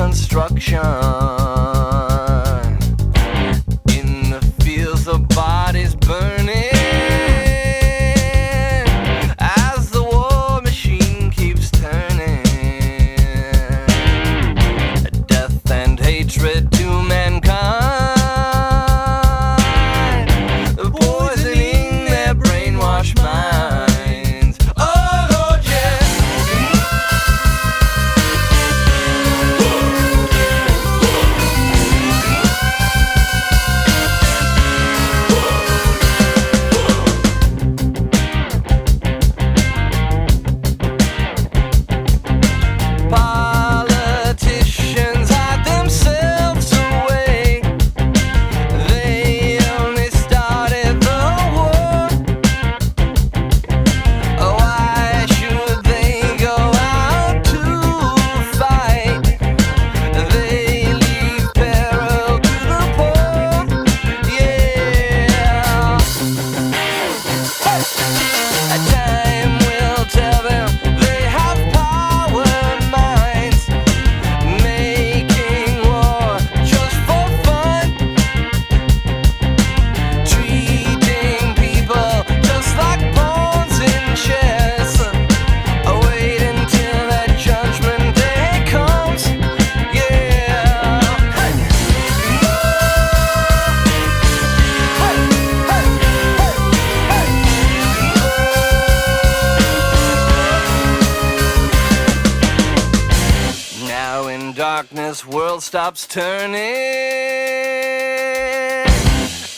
construction. In the fields, the bodies burning as the war machine keeps turning. Death and hatred to mankind, poisoning their brainwashed minds. Oh Lord, yeah. Politicians hide themselves away. They only started the war. Why should they go out to fight? They leave peril to the poor. Yeah. Time will tell them they have power minds, making war just for fun, treating people just like pawns in chess. Wait until that judgment day comes. Yeah. Hey. Now in darkness, world stops turning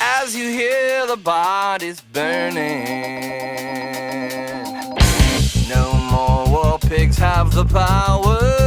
as you hear the bodies burning. No more war pigs have the power.